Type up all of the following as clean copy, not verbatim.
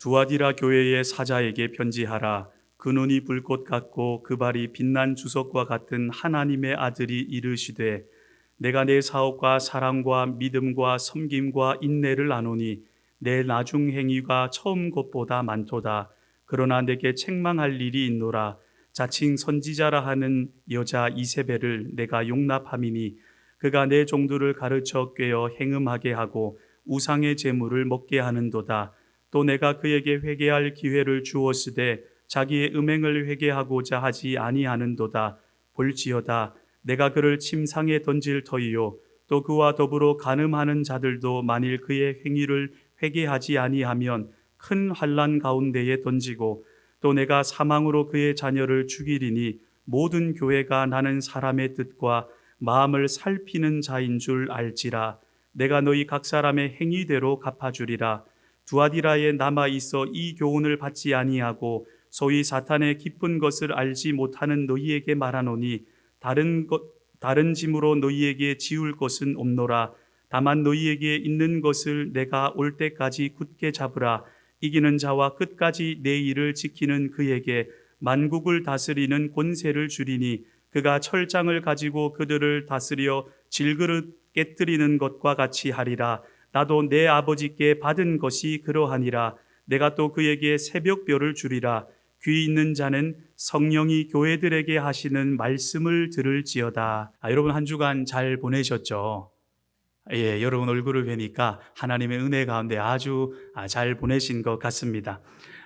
두아디라 교회의 사자에게 편지하라. 그 눈이 불꽃 같고 그 발이 빛난 주석과 같은 하나님의 아들이 이르시되, 내가 내 사업과 사랑과 믿음과 섬김과 인내를 아노니 내 나중 행위가 처음 것보다 많도다. 그러나 내게 책망할 일이 있노라. 자칭 선지자라 하는 여자 이세벨을 내가 용납함이니 그가 내 종들을 가르쳐 꾀어 행음하게 하고 우상의 제물을 먹게 하는도다. 또 내가 그에게 회개할 기회를 주었으되 자기의 음행을 회개하고자 하지 아니하는도다. 볼지어다, 내가 그를 침상에 던질 터이요 또 그와 더불어 간음하는 자들도 만일 그의 행위를 회개하지 아니하면 큰 환난 가운데에 던지고, 또 내가 사망으로 그의 자녀를 죽이리니 모든 교회가 나는 사람의 뜻과 마음을 살피는 자인 줄 알지라. 내가 너희 각 사람의 행위대로 갚아주리라. 두아디라에 남아 있어 이 교훈을 받지 아니하고 소위 사탄의 기쁜 것을 알지 못하는 너희에게 말하노니 다른 짐으로 너희에게 지울 것은 없노라. 다만 너희에게 있는 것을 내가 올 때까지 굳게 잡으라. 이기는 자와 끝까지 내 일을 지키는 그에게 만국을 다스리는 권세를 주리니 그가 철장을 가지고 그들을 다스려 질그릇 깨뜨리는 것과 같이 하리라. 나도 내 아버지께 받은 것이 그러하니라. 내가 또 그에게 새벽별을 주리라. 귀 있는 자는 성령이 교회들에게 하시는 말씀을 들을지어다. 여러분 한 주간 잘 보내셨죠? 예, 여러분 얼굴을 뵈니까 하나님의 은혜 가운데 아주 잘 보내신 것 같습니다.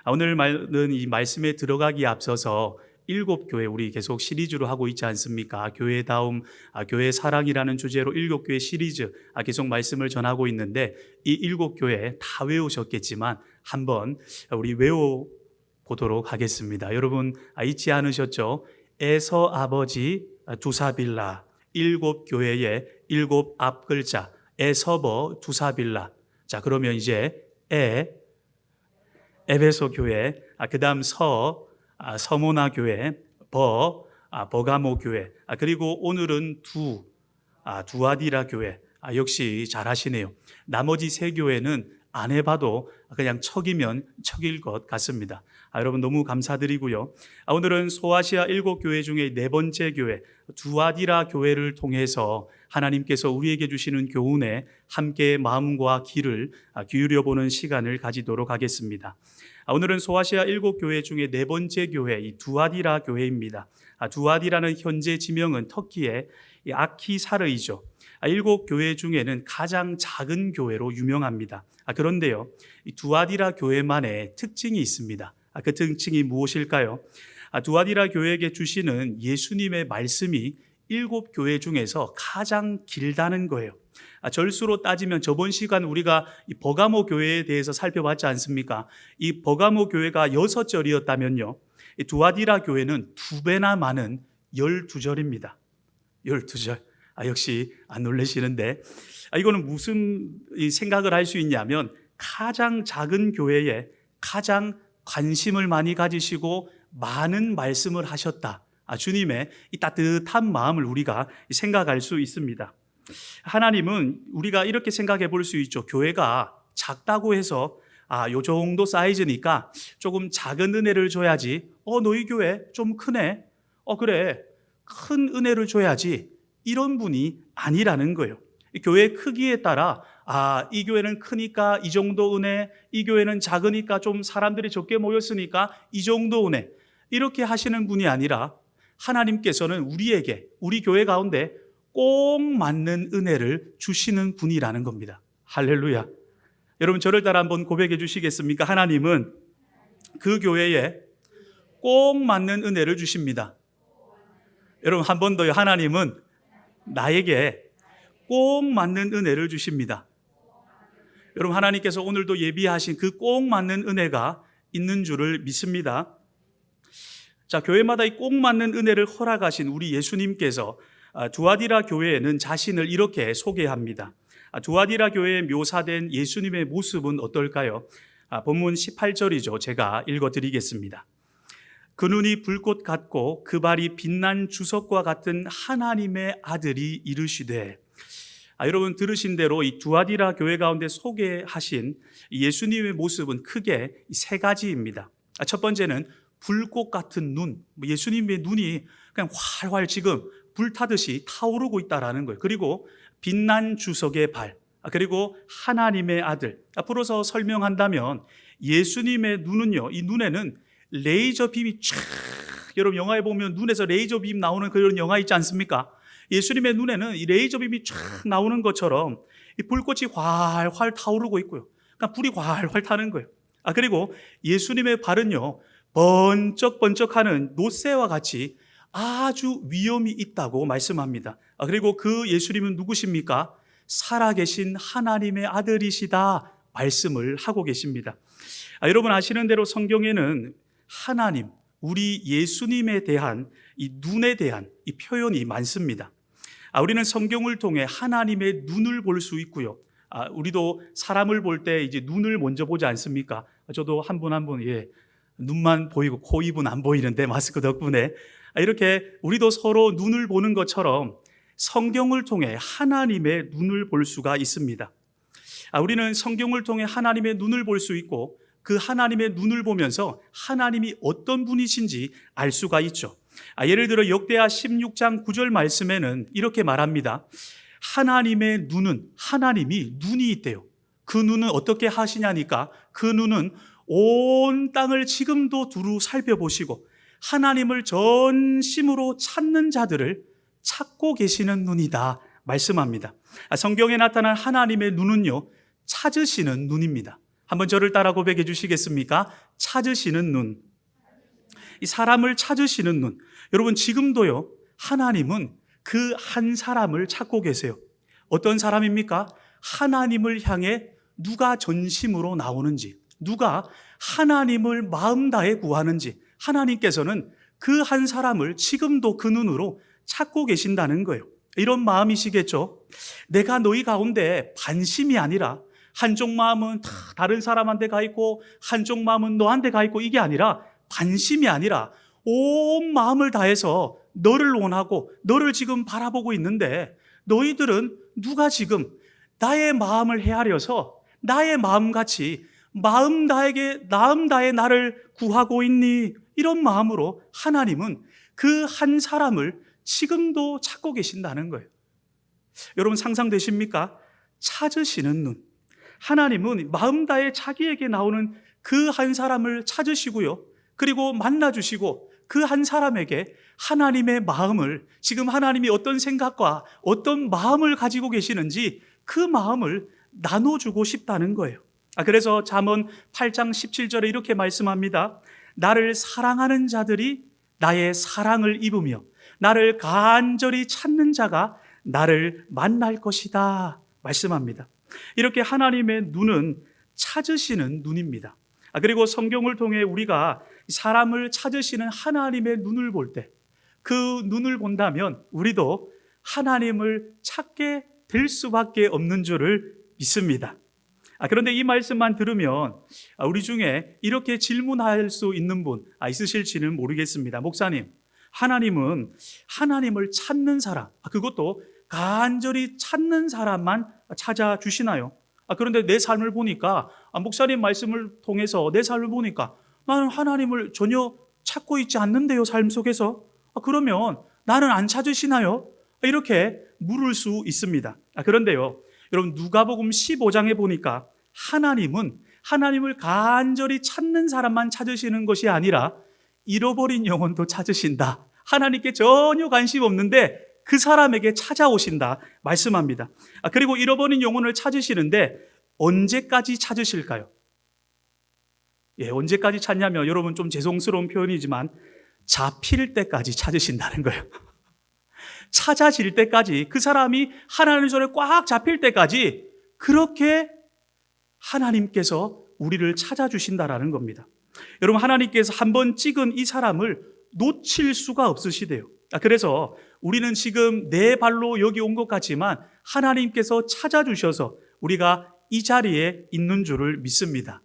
오늘은 이 말씀에 들어가기 앞서서 7교회, 우리 계속 시리즈로 하고 있지 않습니까? 교회다움, 교회 사랑이라는 주제로 7교회 시리즈 계속 말씀을 전하고 있는데, 이 7교회 다 외우셨겠지만 한번 우리 외워보도록 하겠습니다. 여러분 잊지 않으셨죠? 에서 아버지 두사빌라, 7교회의 7 앞글자 에서버 두사빌라. 자, 그러면 이제 에베소 교회, 그 다음 서모나 교회, 버가모 교회, 그리고 오늘은 두아디라 교회. 역시 잘하시네요. 나머지 3교회는 안 해봐도 그냥 척이면 척일 것 같습니다. 여러분 너무 감사드리고요. 오늘은 소아시아 7교회 중에 4번째 교회 두아디라 교회를 통해서 하나님께서 우리에게 주시는 교훈에 함께 마음과 귀를 기울여보는 시간을 가지도록 하겠습니다. 오늘은 소아시아 7교회 중에 4번째 교회, 이 두아디라 교회입니다. 두아디라는 현재 지명은 터키의 아키사르이죠. 7교회 중에는 가장 작은 교회로 유명합니다. 그런데요, 이 두아디라 교회만의 특징이 있습니다. 그 특징이 무엇일까요? 두아디라 교회에게 주시는 예수님의 말씀이 7교회 중에서 가장 길다는 거예요. 절수로 따지면 저번 시간 우리가 이 버가모 교회에 대해서 살펴봤지 않습니까? 이 버가모 교회가 6절이었다면요, 이 두아디라 교회는 2배나 많은 12절입니다. 12절. 역시 안 놀라시는데, 이거는 무슨 생각을 할 수 있냐면, 가장 작은 교회에 가장 관심을 많이 가지시고 많은 말씀을 하셨다. 주님의 이 따뜻한 마음을 우리가 생각할 수 있습니다. 하나님은 우리가 이렇게 생각해 볼 수 있죠. 교회가 작다고 해서 요 정도 사이즈니까 조금 작은 은혜를 줘야지. 너희 교회 좀 크네. 그래, 큰 은혜를 줘야지. 이런 분이 아니라는 거예요. 교회 크기에 따라 이 교회는 크니까 이 정도 은혜, 이 교회는 작으니까 좀 사람들이 적게 모였으니까 이 정도 은혜, 이렇게 하시는 분이 아니라 하나님께서는 우리에게, 우리 교회 가운데 꼭 맞는 은혜를 주시는 분이라는 겁니다. 할렐루야. 여러분 저를 따라 한번 고백해 주시겠습니까? 하나님은 그 교회에 꼭 맞는 은혜를 주십니다. 여러분 한 번 더요. 하나님은 나에게 꼭 맞는 은혜를 주십니다. 여러분 하나님께서 오늘도 예비하신 그 꼭 맞는 은혜가 있는 줄을 믿습니다. 자, 교회마다 이 꼭 맞는 은혜를 허락하신 우리 예수님께서 두아디라 교회에는 자신을 이렇게 소개합니다. 두아디라 교회에 묘사된 예수님의 모습은 어떨까요? 본문 18절이죠. 제가 읽어드리겠습니다. 그 눈이 불꽃 같고 그 발이 빛난 주석과 같은 하나님의 아들이 이르시되. 여러분 들으신 대로 이 두아디라 교회 가운데 소개하신 예수님의 모습은 크게 세 가지입니다. 첫 번째는 불꽃 같은 눈, 예수님의 눈이 그냥 활활 지금 불타듯이 타오르고 있다라는 거예요. 그리고 빛난 주석의 발, 그리고 하나님의 아들. 앞으로서 설명한다면 예수님의 눈은요, 이 눈에는 레이저 빔이 쫙, 여러분 영화에 보면 눈에서 레이저 빔 나오는 그런 영화 있지 않습니까? 예수님의 눈에는 이 레이저 빔이 쫙 나오는 것처럼 이 불꽃이 활활 타오르고 있고요. 그러니까 불이 활활 타는 거예요. 그리고 예수님의 발은요, 번쩍번쩍하는 놋새와 같이 아주 위엄이 있다고 말씀합니다. 그리고 그 예수님은 누구십니까? 살아계신 하나님의 아들이시다 말씀을 하고 계십니다. 여러분 아시는 대로 성경에는 하나님, 우리 예수님에 대한 이 눈에 대한 이 표현이 많습니다. 우리는 성경을 통해 하나님의 눈을 볼 수 있고요. 우리도 사람을 볼 때 이제 눈을 먼저 보지 않습니까? 저도 한 분 한 분, 눈만 보이고 코, 입은 안 보이는데 마스크 덕분에 이렇게 우리도 서로 눈을 보는 것처럼 성경을 통해 하나님의 눈을 볼 수가 있습니다. 우리는 성경을 통해 하나님의 눈을 볼 수 있고 그 하나님의 눈을 보면서 하나님이 어떤 분이신지 알 수가 있죠. 예를 들어 역대하 16장 9절 말씀에는 이렇게 말합니다. 하나님의 눈은, 하나님이 눈이 있대요. 그 눈은 어떻게 하시냐니까 그 눈은 온 땅을 지금도 두루 살펴보시고 하나님을 전심으로 찾는 자들을 찾고 계시는 눈이다 말씀합니다. 성경에 나타난 하나님의 눈은요, 찾으시는 눈입니다. 한번 저를 따라 고백해 주시겠습니까? 찾으시는 눈. 이 사람을 찾으시는 눈. 여러분 지금도요, 하나님은 그 한 사람을 찾고 계세요. 어떤 사람입니까? 하나님을 향해 누가 전심으로 나오는지, 누가 하나님을 마음 다해 구하는지 하나님께서는 그 한 사람을 지금도 그 눈으로 찾고 계신다는 거예요. 이런 마음이시겠죠? 내가 너희 가운데 반심이 아니라 한쪽 마음은 다른 사람한테 가 있고 한쪽 마음은 너한테 가 있고 이게 아니라 반심이 아니라 온 마음을 다해서 너를 원하고 너를 지금 바라보고 있는데 너희들은 누가 지금 나의 마음을 헤아려서 나의 마음같이 마음 다해 나를 구하고 있니? 이런 마음으로 하나님은 그 한 사람을 지금도 찾고 계신다는 거예요. 여러분 상상되십니까? 찾으시는 눈. 하나님은 마음 다해 자기에게 나오는 그 한 사람을 찾으시고요. 그리고 만나주시고 그 한 사람에게 하나님의 마음을, 지금 하나님이 어떤 생각과 어떤 마음을 가지고 계시는지 그 마음을 나눠주고 싶다는 거예요. 그래서 잠언 8장 17절에 이렇게 말씀합니다. 나를 사랑하는 자들이 나의 사랑을 입으며 나를 간절히 찾는 자가 나를 만날 것이다 말씀합니다. 이렇게 하나님의 눈은 찾으시는 눈입니다. 그리고 성경을 통해 우리가 사람을 찾으시는 하나님의 눈을 볼 때, 그 눈을 본다면 우리도 하나님을 찾게 될 수밖에 없는 줄을 믿습니다. 그런데 이 말씀만 들으면 우리 중에 이렇게 질문할 수 있는 분 있으실지는 모르겠습니다. 목사님, 하나님은 하나님을 찾는 사람, 그것도 간절히 찾는 사람만 찾아주시나요? 그런데 내 삶을 보니까, 목사님 말씀을 통해서 내 삶을 보니까 나는 하나님을 전혀 찾고 있지 않는데요, 삶 속에서. 그러면 나는 안 찾으시나요? 이렇게 물을 수 있습니다. 그런데요, 여러분 누가복음 15장에 보니까 하나님은 하나님을 간절히 찾는 사람만 찾으시는 것이 아니라 잃어버린 영혼도 찾으신다. 하나님께 전혀 관심 없는데 그 사람에게 찾아오신다 말씀합니다. 그리고 잃어버린 영혼을 찾으시는데 언제까지 찾으실까요? 언제까지 찾냐면, 여러분 좀 죄송스러운 표현이지만 잡힐 때까지 찾으신다는 거예요. 찾아질 때까지, 그 사람이 하나님 손에 꽉 잡힐 때까지 그렇게 하나님께서 우리를 찾아주신다라는 겁니다. 여러분 하나님께서 한번 찍은 이 사람을 놓칠 수가 없으시대요. 그래서 우리는 지금 내 발로 여기 온 것 같지만 하나님께서 찾아주셔서 우리가 이 자리에 있는 줄을 믿습니다.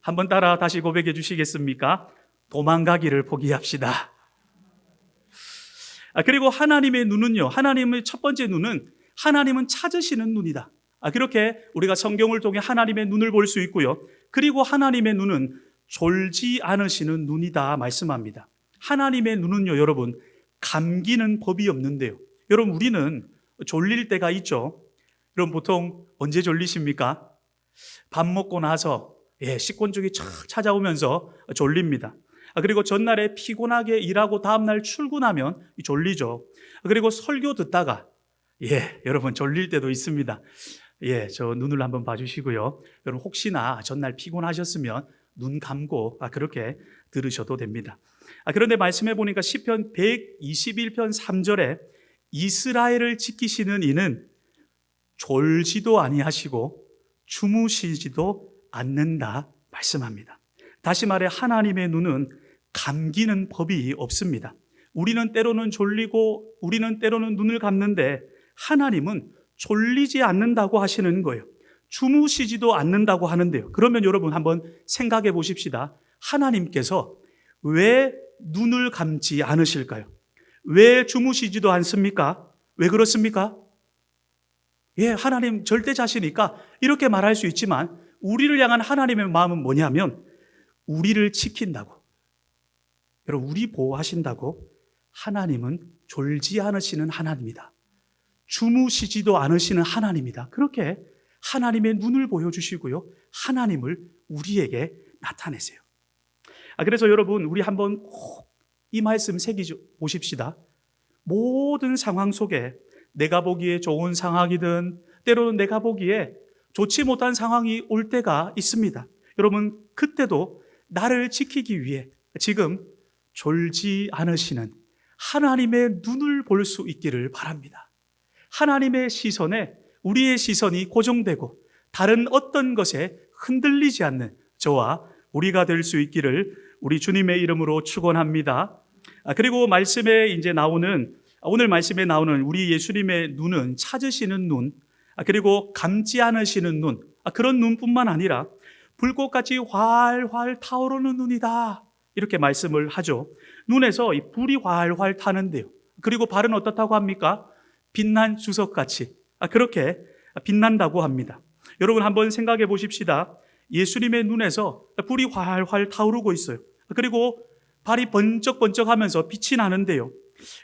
한번 따라 다시 고백해 주시겠습니까? 도망가기를 포기합시다. 그리고 하나님의 눈은요, 하나님의 첫 번째 눈은 하나님은 찾으시는 눈이다. 그렇게 우리가 성경을 통해 하나님의 눈을 볼 수 있고요. 그리고 하나님의 눈은 졸지 않으시는 눈이다 말씀합니다. 하나님의 눈은요, 여러분, 감기는 법이 없는데요. 여러분, 우리는 졸릴 때가 있죠. 여러분, 보통 언제 졸리십니까? 밥 먹고 나서 식곤증이 착 찾아오면서 졸립니다. 그리고 전날에 피곤하게 일하고 다음날 출근하면 졸리죠. 그리고 설교 듣다가 여러분 졸릴 때도 있습니다. 저 눈을 한번 봐주시고요. 여러분 혹시나 전날 피곤하셨으면 눈 감고 그렇게 들으셔도 됩니다. 그런데 말씀해 보니까 시편 121편 3절에 이스라엘을 지키시는 이는 졸지도 아니하시고 주무시지도 않는다 말씀합니다. 다시 말해 하나님의 눈은 감기는 법이 없습니다. 우리는 때로는 졸리고 우리는 때로는 눈을 감는데 하나님은 졸리지 않는다고 하시는 거예요. 주무시지도 않는다고 하는데요. 그러면 여러분 한번 생각해 보십시다. 하나님께서 왜 눈을 감지 않으실까요? 왜 주무시지도 않습니까? 왜 그렇습니까? 하나님 절대자시니까 이렇게 말할 수 있지만 우리를 향한 하나님의 마음은 뭐냐면 우리를 지킨다고, 여러분 우리 보호하신다고. 하나님은 졸지 않으시는 하나님이다. 주무시지도 않으시는 하나님이다. 그렇게 하나님의 눈을 보여주시고요. 하나님을 우리에게 나타내세요. 그래서 여러분 우리 한번 꼭 이 말씀 새겨보십시다. 모든 상황 속에 내가 보기에 좋은 상황이든 때로는 내가 보기에 좋지 못한 상황이 올 때가 있습니다. 여러분 그때도 나를 지키기 위해 지금 졸지 않으시는 하나님의 눈을 볼 수 있기를 바랍니다. 하나님의 시선에 우리의 시선이 고정되고 다른 어떤 것에 흔들리지 않는 저와 우리가 될 수 있기를 우리 주님의 이름으로 축원합니다. 그리고 말씀에 이제 나오는 오늘 말씀에 나오는 우리 예수님의 눈은 찾으시는 눈, 그리고 감지 않으시는 눈, 그런 눈뿐만 아니라 불꽃같이 활활 타오르는 눈이다. 이렇게 말씀을 하죠. 눈에서 이 불이 활활 타는데요. 그리고 발은 어떻다고 합니까? 빛난 주석같이 그렇게 빛난다고 합니다. 여러분 한번 생각해 보십시다. 예수님의 눈에서 불이 활활 타오르고 있어요. 그리고 발이 번쩍번쩍하면서 빛이 나는데요.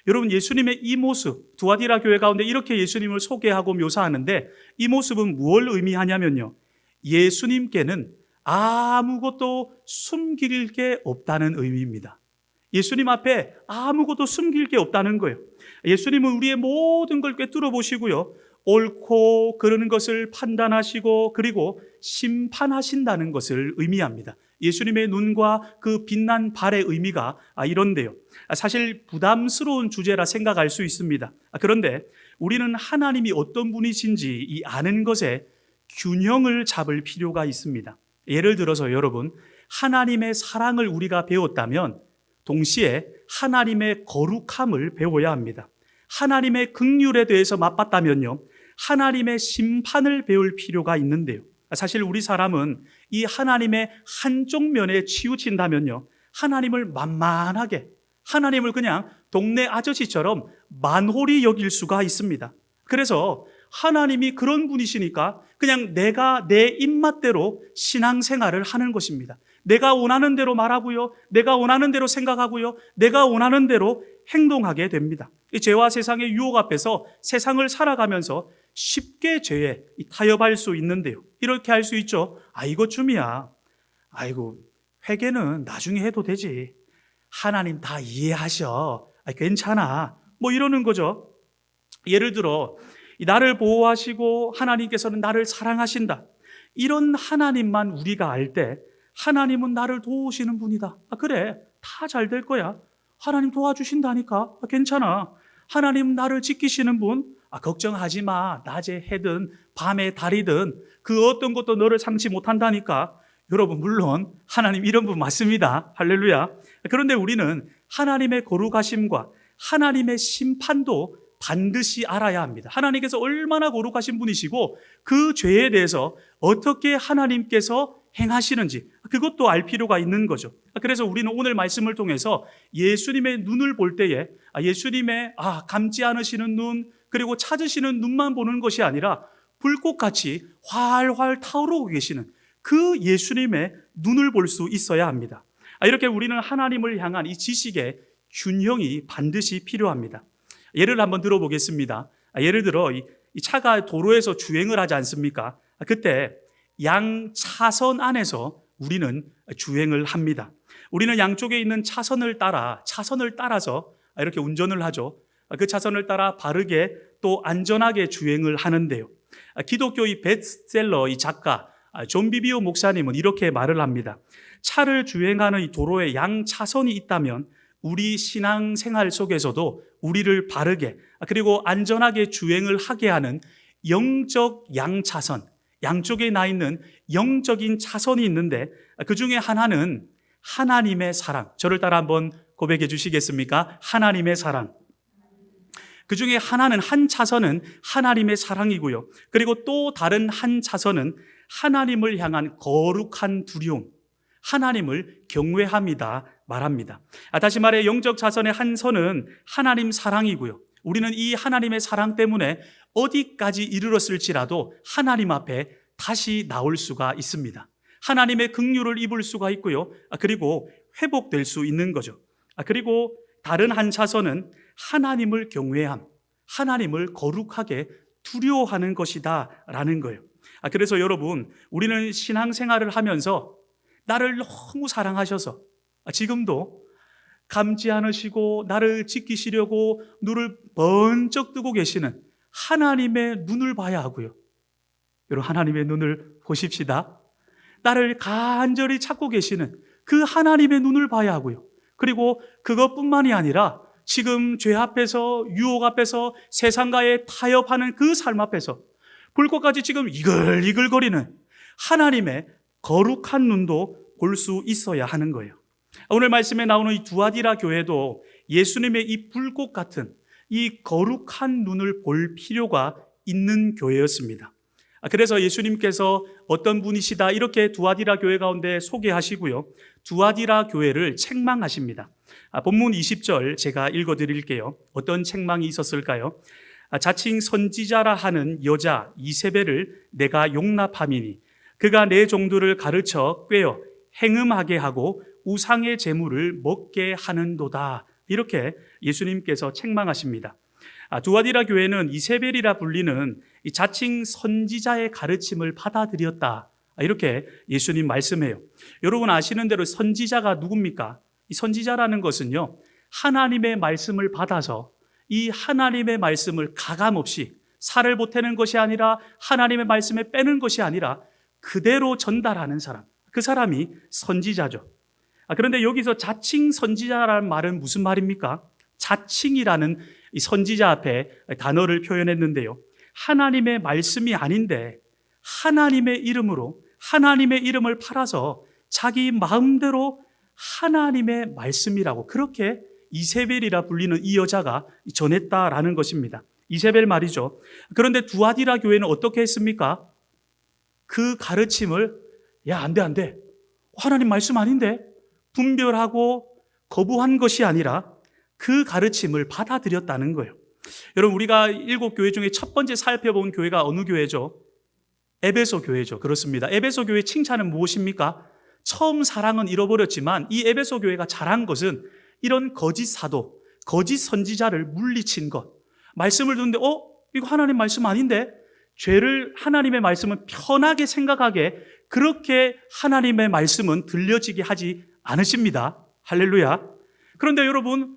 여러분 예수님의 이 모습, 두아디라 교회 가운데 이렇게 예수님을 소개하고 묘사하는데 이 모습은 무엇을 의미하냐면요, 예수님께는 아무것도 숨길 게 없다는 의미입니다. 예수님 앞에 아무것도 숨길 게 없다는 거예요. 예수님은 우리의 모든 걸 꿰뚫어 보시고요, 옳고 그르는 것을 판단하시고 그리고 심판하신다는 것을 의미합니다. 예수님의 눈과 그 빛난 발의 의미가 이런데요. 사실 부담스러운 주제라 생각할 수 있습니다. 그런데 우리는 하나님이 어떤 분이신지 이 아는 것에 균형을 잡을 필요가 있습니다. 예를 들어서 여러분, 하나님의 사랑을 우리가 배웠다면 동시에 하나님의 거룩함을 배워야 합니다. 하나님의 긍휼에 대해서 맛봤다면요, 하나님의 심판을 배울 필요가 있는데요. 사실 우리 사람은 이 하나님의 한쪽 면에 치우친다면요, 하나님을 만만하게, 하나님을 그냥 동네 아저씨처럼 만홀히 여길 수가 있습니다. 그래서 하나님이 그런 분이시니까 그냥 내가 내 입맛대로 신앙생활을 하는 것입니다. 내가 원하는 대로 말하고요, 내가 원하는 대로 생각하고요, 내가 원하는 대로 행동하게 됩니다. 이 죄와 세상의 유혹 앞에서 세상을 살아가면서 쉽게 죄에 타협할 수 있는데요, 이렇게 할 수 있죠. 이거 춤이야, 아이고 회개는 나중에 해도 되지, 하나님 다 이해하셔, 괜찮아, 뭐 이러는 거죠. 예를 들어 나를 보호하시고 하나님께서는 나를 사랑하신다, 이런 하나님만 우리가 알 때 하나님은 나를 도우시는 분이다, 그래 다 잘 될 거야, 하나님 도와주신다니까, 괜찮아, 하나님 나를 지키시는 분, 걱정하지 마, 낮에 해든 밤에 달이든 그 어떤 것도 너를 상치 못한다니까. 여러분 물론 하나님 이런 분 맞습니다. 할렐루야. 그런데 우리는 하나님의 거룩하심과 하나님의 심판도 반드시 알아야 합니다. 하나님께서 얼마나 거룩하신 분이시고 그 죄에 대해서 어떻게 하나님께서 행하시는지 그것도 알 필요가 있는 거죠. 그래서 우리는 오늘 말씀을 통해서 예수님의 눈을 볼 때에 예수님의 감지 않으시는 눈, 그리고 찾으시는 눈만 보는 것이 아니라 불꽃같이 활활 타오르고 계시는 그 예수님의 눈을 볼 수 있어야 합니다. 이렇게 우리는 하나님을 향한 이 지식의 균형이 반드시 필요합니다. 예를 한번 들어보겠습니다. 예를 들어 이 차가 도로에서 주행을 하지 않습니까? 그때 양 차선 안에서 우리는 주행을 합니다. 우리는 양쪽에 있는 차선을 따라서 이렇게 운전을 하죠. 그 차선을 따라 바르게 또 안전하게 주행을 하는데요. 기독교의 베스트셀러 이 작가 존 비비오 목사님은 이렇게 말을 합니다. 차를 주행하는 이 도로에 양 차선이 있다면 우리 신앙생활 속에서도 우리를 바르게 그리고 안전하게 주행을 하게 하는 영적 양차선, 양쪽에 나 있는 영적인 차선이 있는데 그 중에 하나는 하나님의 사랑. 저를 따라 한번 고백해 주시겠습니까? 하나님의 사랑. 그 중에 하나는 한 차선은 하나님의 사랑이고요. 그리고 또 다른 한 차선은 하나님을 향한 거룩한 두려움, 하나님을 경외함이다 말합니다. 다시 말해 영적 차선의 한 선은 하나님 사랑이고요. 우리는 이 하나님의 사랑 때문에 어디까지 이르렀을지라도 하나님 앞에 다시 나올 수가 있습니다. 하나님의 긍휼을 입을 수가 있고요. 그리고 회복될 수 있는 거죠. 그리고 다른 한 차선은 하나님을 경외함, 하나님을 거룩하게 두려워하는 것이다 라는 거예요. 그래서 여러분, 우리는 신앙생활을 하면서 나를 너무 사랑하셔서 지금도 감지 않으시고 나를 지키시려고 눈을 번쩍 뜨고 계시는 하나님의 눈을 봐야 하고요. 여러분, 하나님의 눈을 보십시다. 나를 간절히 찾고 계시는 그 하나님의 눈을 봐야 하고요. 그리고 그것뿐만이 아니라 지금 죄 앞에서, 유혹 앞에서, 세상과의 타협하는 그 삶 앞에서 불꽃까지 지금 이글이글거리는 하나님의 거룩한 눈도 볼 수 있어야 하는 거예요. 오늘 말씀에 나오는 이 두아디라 교회도 예수님의 이 불꽃 같은 이 거룩한 눈을 볼 필요가 있는 교회였습니다. 그래서 예수님께서 어떤 분이시다 이렇게 두아디라 교회 가운데 소개하시고요. 두아디라 교회를 책망하십니다. 본문 20절 제가 읽어드릴게요. 어떤 책망이 있었을까요? 자칭 선지자라 하는 여자 이세벨을 내가 용납함이니 그가 내 종들을 가르쳐 꿰어 행음하게 하고 우상의 제물을 먹게 하는도다. 이렇게 예수님께서 책망하십니다. 두아디라 교회는 이세벨이라 불리는 이 자칭 선지자의 가르침을 받아들였다. 이렇게 예수님 말씀해요. 여러분 아시는 대로 선지자가 누굽니까? 이 선지자라는 것은요, 하나님의 말씀을 받아서 이 하나님의 말씀을 가감없이 살을 보태는 것이 아니라 하나님의 말씀에 빼는 것이 아니라 그대로 전달하는 사람, 그 사람이 선지자죠. 그런데 여기서 자칭 선지자라는 말은 무슨 말입니까? 자칭이라는 이 선지자 앞에 단어를 표현했는데요. 하나님의 말씀이 아닌데 하나님의 이름으로 하나님의 이름을 팔아서 자기 마음대로 하나님의 말씀이라고 그렇게 이세벨이라 불리는 이 여자가 전했다라는 것입니다. 이세벨 말이죠. 그런데 두아디라 교회는 어떻게 했습니까? 그 가르침을 안 돼. 하나님 말씀 아닌데 분별하고 거부한 것이 아니라 그 가르침을 받아들였다는 거예요. 여러분 우리가 7교회 중에 첫 번째 살펴본 교회가 어느 교회죠? 에베소 교회죠. 그렇습니다. 에베소 교회의 칭찬은 무엇입니까? 처음 사랑은 잃어버렸지만 이 에베소 교회가 잘한 것은 이런 거짓 사도, 거짓 선지자를 물리친 것. 말씀을 듣는데 이거 하나님 말씀 아닌데? 죄를 하나님의 말씀은 편하게 생각하게 그렇게 하나님의 말씀은 들려지게 하지 않으십니다. 할렐루야. 그런데 여러분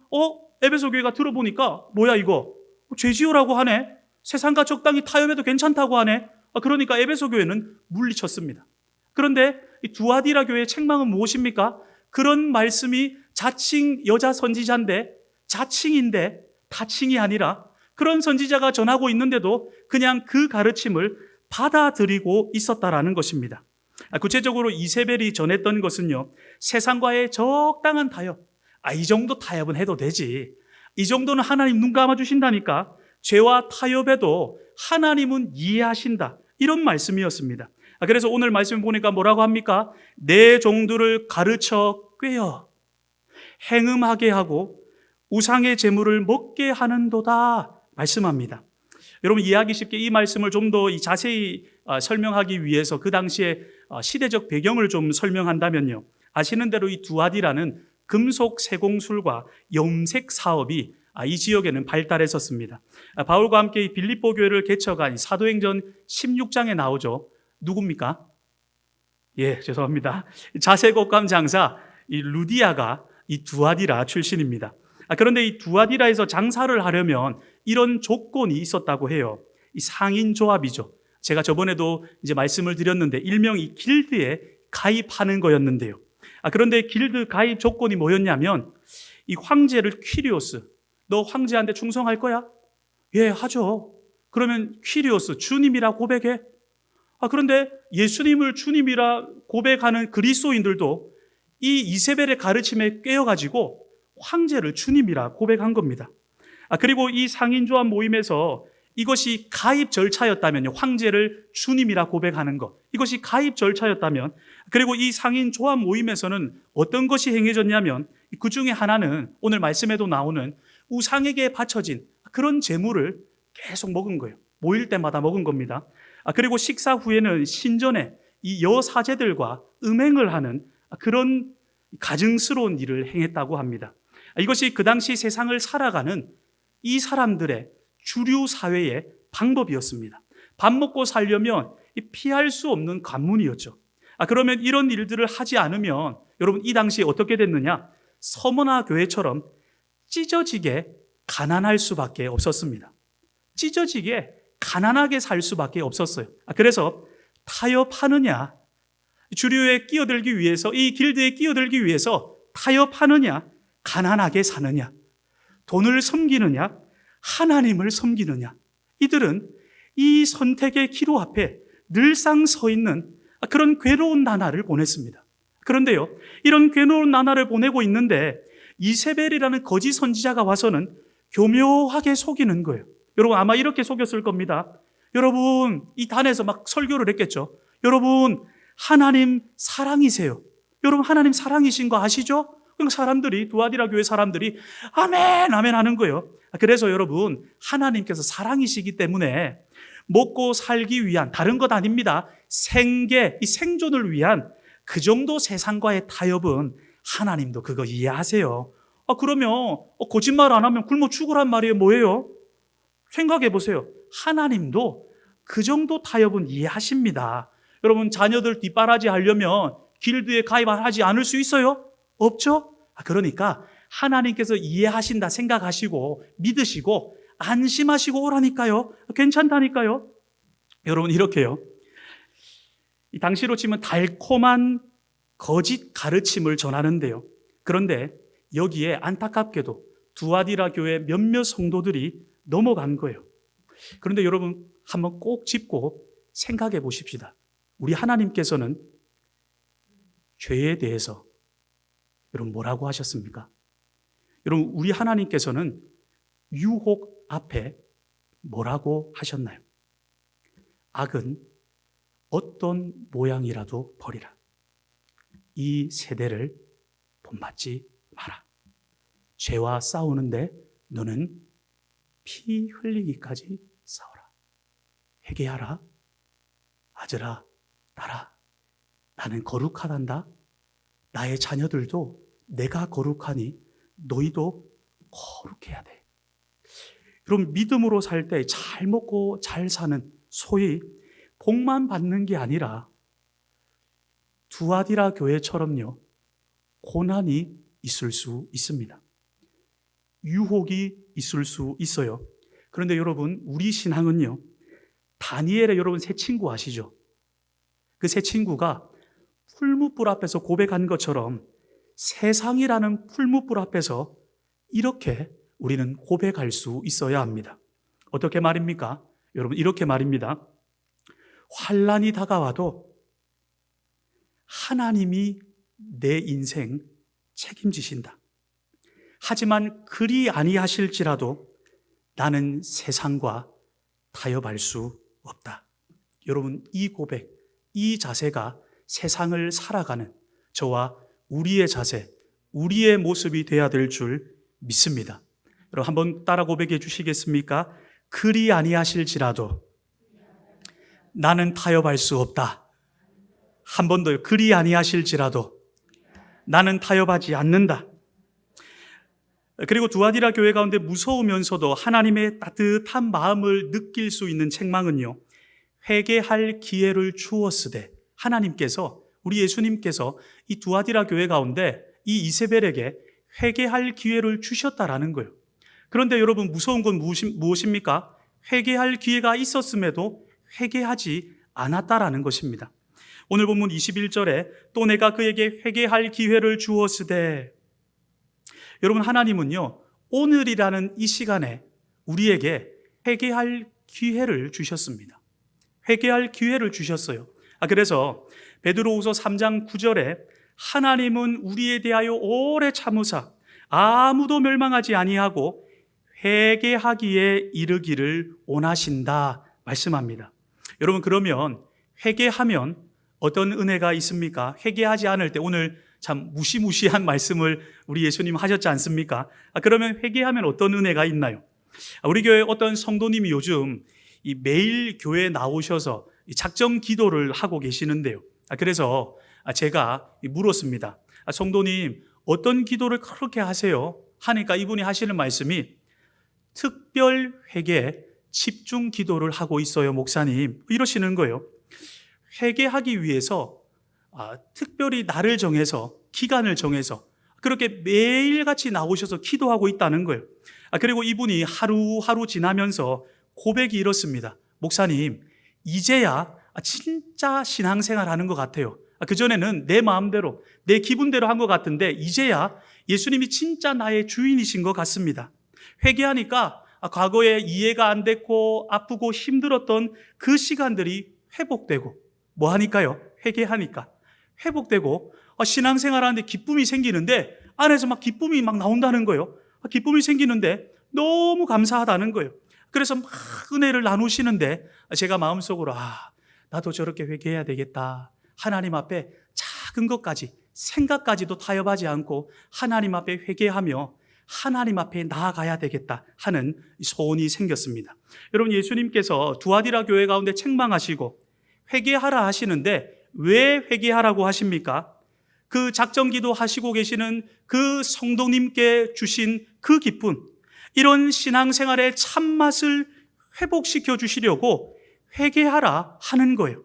에베소 교회가 들어보니까 뭐야 이거? 죄지으라고 하네. 세상과 적당히 타협해도 괜찮다고 하네. 그러니까 에베소 교회는 물리쳤습니다. 그런데 이 두아디라 교회의 책망은 무엇입니까? 그런 말씀이 자칭 여자 선지자인데 자칭인데 다칭이 아니라 그런 선지자가 전하고 있는데도 그냥 그 가르침을 받아들이고 있었다라는 것입니다. 구체적으로 이세벨이 전했던 것은요, 세상과의 적당한 타협. 이 정도 타협은 해도 되지. 이 정도는 하나님 눈 감아주신다니까. 죄와 타협에도 하나님은 이해하신다. 이런 말씀이었습니다. 그래서 오늘 말씀 보니까 뭐라고 합니까? 내 종들을 가르쳐 꿰어 행음하게 하고 우상의 제물을 먹게 하는도다 말씀합니다. 여러분 이해하기 쉽게 이 말씀을 좀 더 자세히 설명하기 위해서 그 당시에 시대적 배경을 좀 설명한다면요, 아시는 대로 이 두아디라는 금속 세공술과 염색 사업이 이 지역에는 발달했었습니다. 바울과 함께 이 빌립보 교회를 개척한 사도행전 16장에 나오죠. 누굽니까? 예, 죄송합니다. 자색옷감 장사 이 루디아가 이 두아디라 출신입니다. 그런데 이 두아디라에서 장사를 하려면 이런 조건이 있었다고 해요. 이 상인 조합이죠. 제가 저번에도 이제 말씀을 드렸는데 일명 이 길드에 가입하는 거였는데요. 그런데 길드 가입 조건이 뭐였냐면 이 황제를 퀴리오스, 너 황제한테 충성할 거야? 예, 하죠. 그러면 퀴리오스, 주님이라 고백해. 그런데 예수님을 주님이라 고백하는 그리스도인들도 이 이세벨의 가르침에 깨어가지고 황제를 주님이라 고백한 겁니다. 그리고 이 상인조합 모임에서 이것이 가입 절차였다면요, 황제를 주님이라 고백하는 것, 이것이 가입 절차였다면, 그리고 이 상인조합 모임에서는 어떤 것이 행해졌냐면 그 중에 하나는 오늘 말씀에도 나오는 우상에게 바쳐진 그런 제물을 계속 먹은 거예요. 모일 때마다 먹은 겁니다. 그리고 식사 후에는 신전에 이 여사제들과 음행을 하는 그런 가증스러운 일을 행했다고 합니다. 이것이 그 당시 세상을 살아가는 이 사람들의 주류 사회의 방법이었습니다. 밥 먹고 살려면 피할 수 없는 관문이었죠. 그러면 이런 일들을 하지 않으면 여러분 이 당시에 어떻게 됐느냐? 서머나 교회처럼 찢어지게 가난할 수밖에 없었습니다. 찢어지게 가난하게 살 수밖에 없었어요. 그래서 타협하느냐, 주류에 끼어들기 위해서, 이 길드에 끼어들기 위해서 타협하느냐, 가난하게 사느냐, 돈을 섬기느냐, 하나님을 섬기느냐, 이들은 이 선택의 기로 앞에 늘상 서 있는 그런 괴로운 나날을 보냈습니다. 그런데요, 이런 괴로운 나날을 보내고 있는데 이세벨이라는 거짓 선지자가 와서는 교묘하게 속이는 거예요. 여러분 아마 이렇게 속였을 겁니다. 여러분 이 단에서 막 설교를 했겠죠. 여러분 하나님 사랑이세요. 여러분 하나님 사랑이신 거 아시죠? 그럼 사람들이, 두아디라 교회 사람들이 아멘 아멘 하는 거예요. 그래서 여러분 하나님께서 사랑이시기 때문에 먹고 살기 위한, 다른 것 아닙니다, 생계, 이 생존을 위한 그 정도 세상과의 타협은 하나님도 그거 이해하세요. 그러면 거짓말 안 하면 굶어 죽으란 말이에요. 뭐예요? 생각해 보세요. 하나님도 그 정도 타협은 이해하십니다. 여러분 자녀들 뒷바라지 하려면 길드에 가입하지 않을 수 있어요? 없죠? 그러니까 하나님께서 이해하신다 생각하시고 믿으시고 안심하시고 오라니까요. 괜찮다니까요. 여러분 이렇게요, 이 당시로 치면 달콤한 거짓 가르침을 전하는데요, 그런데 여기에 안타깝게도 두아디라 교회 몇몇 성도들이 넘어간 거예요. 그런데 여러분 한번 꼭 짚고 생각해 보십시다. 우리 하나님께서는 죄에 대해서 여러분 뭐라고 하셨습니까? 여러분 우리 하나님께서는 유혹 앞에 뭐라고 하셨나요? 악은 어떤 모양이라도 버리라. 이 세대를 본받지 마라. 죄와 싸우는데 너는 피 흘리기까지 싸워라. 회개하라. 아들아, 딸아, 나는 거룩하단다. 나의 자녀들도 내가 거룩하니 너희도 거룩해야 돼. 여러분 믿음으로 살 때 잘 먹고 잘 사는, 소위 복만 받는 게 아니라 두아디라 교회처럼요, 고난이 있을 수 있습니다. 유혹이 있을 수 있어요. 그런데 여러분 우리 신앙은요, 다니엘의 여러분 새 친구 아시죠? 그 새 친구가 풀무불 앞에서 고백한 것처럼 세상이라는 풀무불 앞에서 이렇게 우리는 고백할 수 있어야 합니다. 어떻게 말입니까? 여러분 이렇게 말입니다. 환난이 다가와도 하나님이 내 인생 책임지신다. 하지만 그리 아니하실지라도 나는 세상과 타협할 수 없다. 여러분 이 고백, 이 자세가 세상을 살아가는 저와 우리의 자세, 우리의 모습이 돼야 될 줄 믿습니다. 여러분 한번 따라 고백해 주시겠습니까? 그리 아니하실지라도 나는 타협할 수 없다. 한 번 더요. 그리 아니하실지라도 나는 타협하지 않는다. 그리고 두아디라 교회 가운데 무서우면서도 하나님의 따뜻한 마음을 느낄 수 있는 책망은요, 회개할 기회를 주었으되, 하나님께서, 우리 예수님께서 이 두아디라 교회 가운데 이 이세벨에게 회개할 기회를 주셨다라는 거예요. 그런데 여러분, 무서운 건 무엇입니까? 회개할 기회가 있었음에도 회개하지 않았다라는 것입니다. 오늘 본문 21절에 또 내가 그에게 회개할 기회를 주었으되, 여러분, 하나님은요, 오늘이라는 이 시간에 우리에게 회개할 기회를 주셨습니다. 회개할 기회를 주셨어요. 그래서 베드로후서 3장 9절에 하나님은 우리에 대하여 오래 참으사 아무도 멸망하지 아니하고 회개하기에 이르기를 원하신다 말씀합니다. 여러분, 그러면 회개하면 어떤 은혜가 있습니까? 회개하지 않을 때, 오늘 참 무시무시한 말씀을 우리 예수님 하셨지 않습니까? 그러면 회개하면 어떤 은혜가 있나요? 우리 교회 어떤 성도님이 요즘 매일 교회에 나오셔서 작정 기도를 하고 계시는데요. 그래서 제가 물었습니다. 성도님, 어떤 기도를 그렇게 하세요? 하니까 이분이 하시는 말씀이 특별 회개 집중 기도를 하고 있어요, 목사님. 이러시는 거예요. 회개하기 위해서 특별히 날을 정해서, 기간을 정해서 그렇게 매일같이 나오셔서 기도하고 있다는 거예요. 그리고 이분이 하루하루 지나면서 고백이 이렇습니다. 목사님, 이제야 진짜 신앙생활 하는 것 같아요. 그전에는 내 마음대로, 내 기분대로 한 것 같은데 이제야 예수님이 진짜 나의 주인이신 것 같습니다. 회개하니까 과거에 이해가 안 됐고 아프고 힘들었던 그 시간들이 회복되고, 뭐 하니까요? 회개하니까 회복되고, 신앙생활 하는데 기쁨이 생기는데 안에서 막 기쁨이 막 나온다는 거예요. 기쁨이 생기는데 너무 감사하다는 거예요. 그래서 막 은혜를 나누시는데 제가 마음속으로 나도 저렇게 회개해야 되겠다. 하나님 앞에 작은 것까지, 생각까지도 타협하지 않고 하나님 앞에 회개하며 하나님 앞에 나아가야 되겠다 하는 소원이 생겼습니다. 여러분, 예수님께서 두아디라 교회 가운데 책망하시고 회개하라 하시는데 왜 회개하라고 하십니까? 그 작정기도 하시고 계시는 그 성도님께 주신 그 기쁨, 이런 신앙생활의 참맛을 회복시켜 주시려고 회개하라 하는 거예요.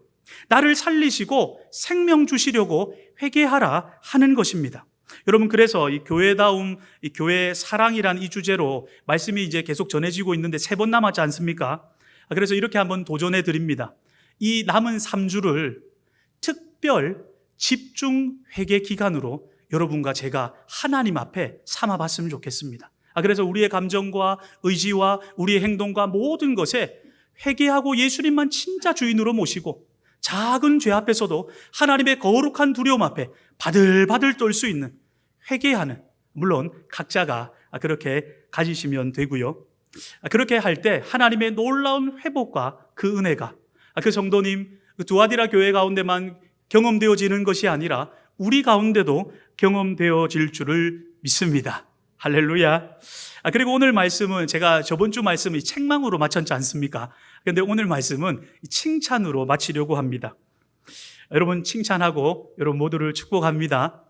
나를 살리시고 생명 주시려고 회개하라 하는 것입니다. 여러분, 그래서 이 교회다움, 이 교회 사랑이란 이 주제로 말씀이 이제 계속 전해지고 있는데 3번 남았지 않습니까? 그래서 이렇게 한번 도전해 드립니다. 이 남은 3주를 특별 집중 회개 기간으로 여러분과 제가 하나님 앞에 삼아봤으면 좋겠습니다. 그래서 우리의 감정과 의지와 우리의 행동과 모든 것에 회개하고 예수님만 진짜 주인으로 모시고 작은 죄 앞에서도 하나님의 거룩한 두려움 앞에 바들바들 떨 수 있는 회개하는, 물론 각자가 그렇게 가지시면 되고요. 그렇게 할 때 하나님의 놀라운 회복과 그 은혜가 그 성도님, 그 두아디라 교회 가운데만 경험되어지는 것이 아니라 우리 가운데도 경험되어질 줄을 믿습니다. 할렐루야. 그리고 오늘 말씀은 제가 저번 주 말씀을 책망으로 마쳤지 않습니까? 그런데 오늘 말씀은 칭찬으로 마치려고 합니다. 여러분, 칭찬하고 여러분 모두를 축복합니다.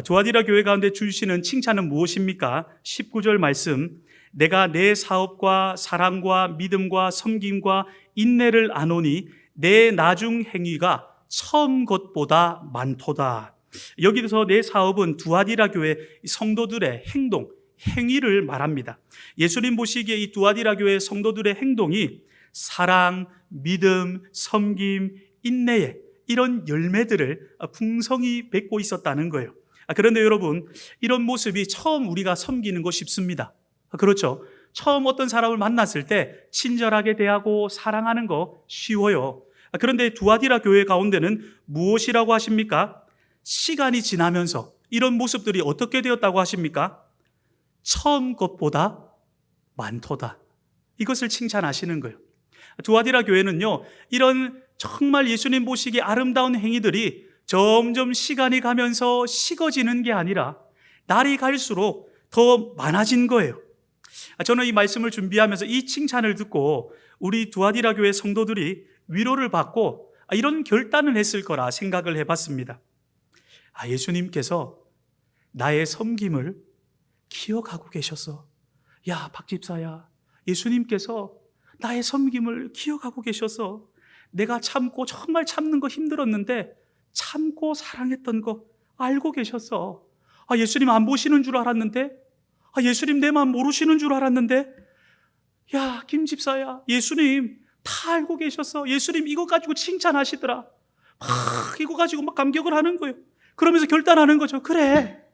두아디라 교회 가운데 주시는 칭찬은 무엇입니까? 19절 말씀, 내가 내 사업과 사랑과 믿음과 섬김과 인내를 아노니 내 나중 행위가 처음 것보다 많도다. 여기서 내 사업은 두아디라 교회 성도들의 행동, 행위를 말합니다. 예수님 보시기에 이 두아디라 교회 성도들의 행동이 사랑, 믿음, 섬김, 인내의 이런 열매들을 풍성히 맺고 있었다는 거예요. 그런데 여러분, 이런 모습이 처음 우리가 섬기는 거 쉽습니다. 그렇죠? 처음 어떤 사람을 만났을 때 친절하게 대하고 사랑하는 거 쉬워요. 그런데 두아디라 교회 가운데는 무엇이라고 하십니까? 시간이 지나면서 이런 모습들이 어떻게 되었다고 하십니까? 처음 것보다 많도다. 이것을 칭찬하시는 거예요. 두아디라 교회는요, 이런 정말 예수님 보시기에 아름다운 행위들이 점점 시간이 가면서 식어지는 게 아니라 날이 갈수록 더 많아진 거예요. 저는 이 말씀을 준비하면서 이 칭찬을 듣고 우리 두아디라 교회 성도들이 위로를 받고 이런 결단을 했을 거라 생각을 해봤습니다. 예수님께서 나의 섬김을 기억하고 계셨어. 야, 박 집사야, 예수님께서 나의 섬김을 기억하고 계셔서 내가 참고 정말 참는 거 힘들었는데 참고 사랑했던 거 알고 계셨어. 예수님 안 보시는 줄 알았는데, 예수님 내 마음 모르시는 줄 알았는데, 야, 김 집사야, 예수님 다 알고 계셨어. 예수님 이거 가지고 칭찬하시더라. 막 이거 가지고 막 감격을 하는 거예요. 그러면서 결단하는 거죠. 그래,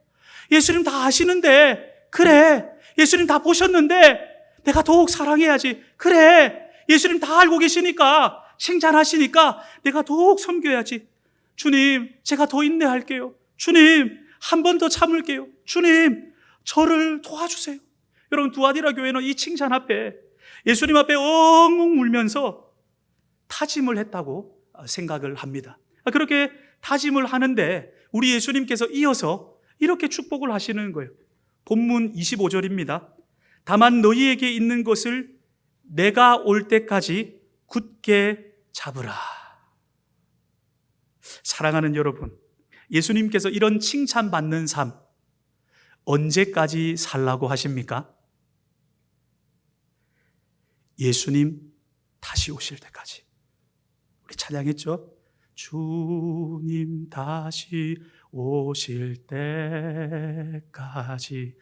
예수님 다 아시는데, 그래, 예수님 다 보셨는데 내가 더욱 사랑해야지. 그래, 예수님 다 알고 계시니까, 칭찬하시니까 내가 더욱 섬겨야지. 주님, 제가 더 인내할게요. 주님, 한 번 더 참을게요. 주님, 저를 도와주세요. 여러분, 두아디라 교회는 이 칭찬 앞에, 예수님 앞에 엉엉 울면서 다짐을 했다고 생각을 합니다. 그렇게 다짐을 하는데 우리 예수님께서 이어서 이렇게 축복을 하시는 거예요. 본문 25절입니다. 다만 너희에게 있는 것을 내가 올 때까지 굳게 잡으라. 사랑하는 여러분, 예수님께서 이런 칭찬받는 삶 언제까지 살라고 하십니까? 예수님 다시 오실 때까지. 우리 찬양했죠? 주님 다시 오실 때까지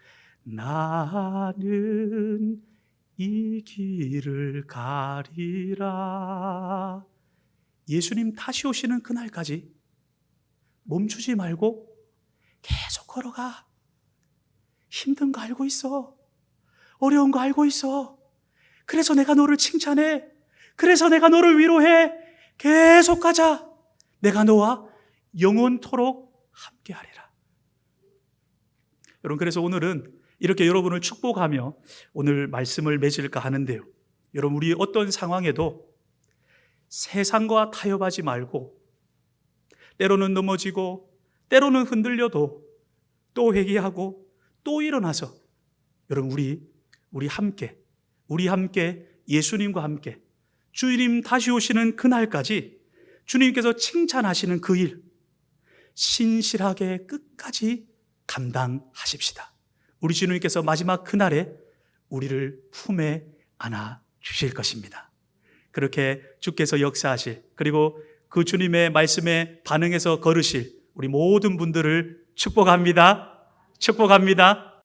나는 이 길을 가리라. 예수님 다시 오시는 그날까지 멈추지 말고 계속 걸어가. 힘든 거 알고 있어. 어려운 거 알고 있어. 그래서 내가 너를 칭찬해. 그래서 내가 너를 위로해. 계속 가자. 내가 너와 영원토록 함께하리라. 여러분, 그래서 오늘은 이렇게 여러분을 축복하며 오늘 말씀을 맺을까 하는데요. 여러분, 우리 어떤 상황에도 세상과 타협하지 말고 때로는 넘어지고 때로는 흔들려도 또 회개하고 또 일어나서 여러분 우리 함께 예수님과 함께 주님 다시 오시는 그날까지 주님께서 칭찬하시는 그 일 신실하게 끝까지 감당하십시다. 우리 주님께서 마지막 그날에 우리를 품에 안아 주실 것입니다. 그렇게 주께서 역사하실, 그리고 그 주님의 말씀에 반응해서 걸으실 우리 모든 분들을 축복합니다. 축복합니다.